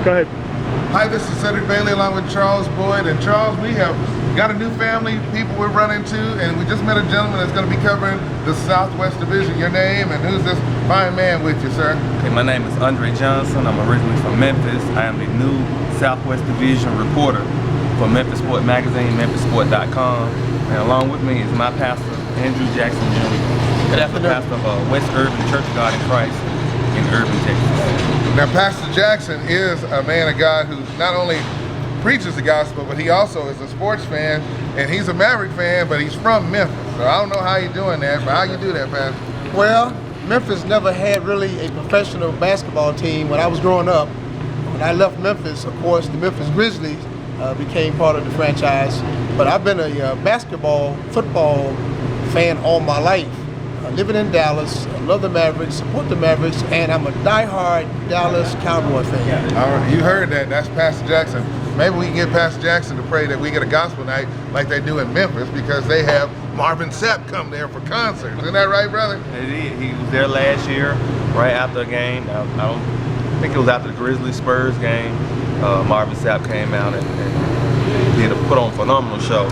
Go ahead. Hi, this is Cedric Bailey along with Charles Boyd. And Charles, we have got a new family, people we're running to, and we just met a gentleman that's going to be covering the Southwest Division. Your name and who's this fine man with you, sir? Okay, my name is Andre Johnson. I'm originally from Memphis. I am the new Southwest Division reporter for Memphis Sport Magazine, memphisport.com. And along with me is my pastor, Andrew Jackson Jr. Good afternoon. Pastor of West Urban Church of God in Christ in Urban, Texas. Now, Pastor Jackson is a man of God who not only preaches the gospel, but he also is a sports fan, and he's a Maverick fan, but he's from Memphis. So I don't know how you're doing that, but how you do that, Pastor? Well, Memphis never had really a professional basketball team when I was growing up. When I left Memphis, of course, the Memphis Grizzlies became part of the franchise. But I've been a basketball, football fan all my life. Living in Dallas, I love the Mavericks, support the Mavericks, and I'm a diehard Dallas Cowboy fan. All right, you heard that. That's Pastor Jackson. Maybe we can get Pastor Jackson to pray that we get a gospel night like they do in Memphis, because they have Marvin Sapp come there for concerts. Isn't that right, brother? He was there last year, right after a game. I don't think it was after the Grizzlies-Spurs game. Marvin Sapp came out and did put on a phenomenal show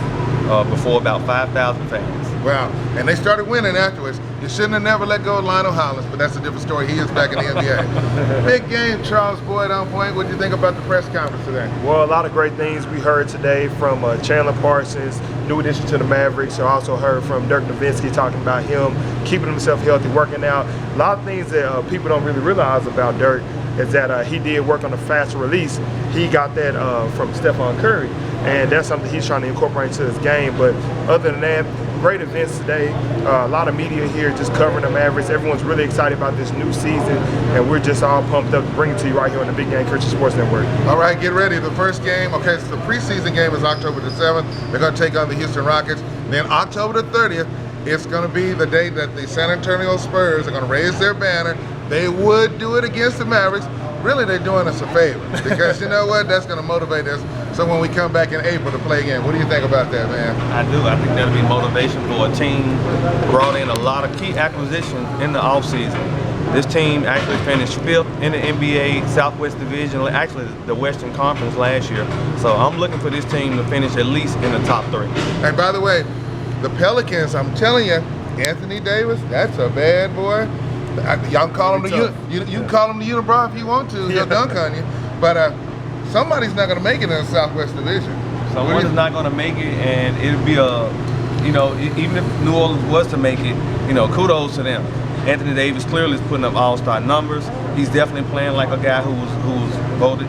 before about 5,000 fans. Wow, and they started winning afterwards. You shouldn't have never let go of Lionel Hollins, but that's a different story. He is back in the NBA. Big game, Charles Boyd on point. What do you think about the press conference today? Well, a lot of great things we heard today from Chandler Parsons, new addition to the Mavericks. I also heard from Dirk Nowitzki talking about him keeping himself healthy, working out. A lot of things that people don't really realize about Dirk is that he did work on a fast release. He got that from Stephon Curry, and that's something he's trying to incorporate into his game. But other than that, great events today. A lot of media here just covering the Mavericks. Everyone's really excited about this new season, and we're just all pumped up to bring it to you right here on the Big Game Christian Sports Network. All right, get ready. The first game, okay, so the preseason game is October the 7th. They're going to take on the Houston Rockets. Then October the 30th, it's going to be the day that the San Antonio Spurs are going to raise their banner. They would do it against the Mavericks. Really, they're doing us a favor, because you know what? That's going to motivate us. So when we come back in April to play again, what do you think about that, man? I do. I think that'll be motivation for a team. Brought in a lot of key acquisitions in the offseason. This team actually finished 5th in the NBA Southwest Division, actually the Western Conference last year. So I'm looking for this team to finish at least in the top 3. And by the way, the Pelicans, I'm telling you, Anthony Davis, that's a bad boy. Y'all can call him you can call him the unibrow if you want to. He'll dunk on you. But somebody's not going to make it in the Southwest Division. Someone is not going to make it, and it'll be even if New Orleans was to make it, kudos to them. Anthony Davis clearly is putting up all-star numbers. He's definitely playing like a guy who's voted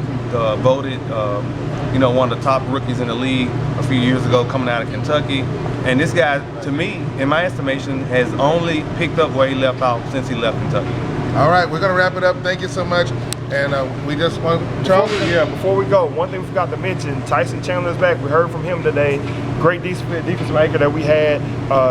one of the top rookies in the league a few years ago, coming out of Kentucky. And this guy, to me, in my estimation, has only picked up where he left off since he left Kentucky. All right, we're going to wrap it up. Thank you so much. And we just want Charles. Before we go, one thing we forgot to mention: Tyson Chandler's back. We heard from him today. Great defensive anchor that we had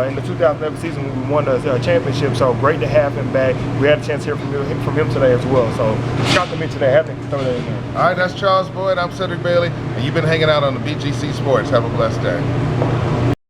in the 2011 season when we won the championship. So great to have him back. We had a chance to hear from him today as well. So forgot to mention that. I think throw that in there. All right, that's Charles Boyd. I'm Cedric Bailey, and you've been hanging out on the BGC Sports. Have a blessed day.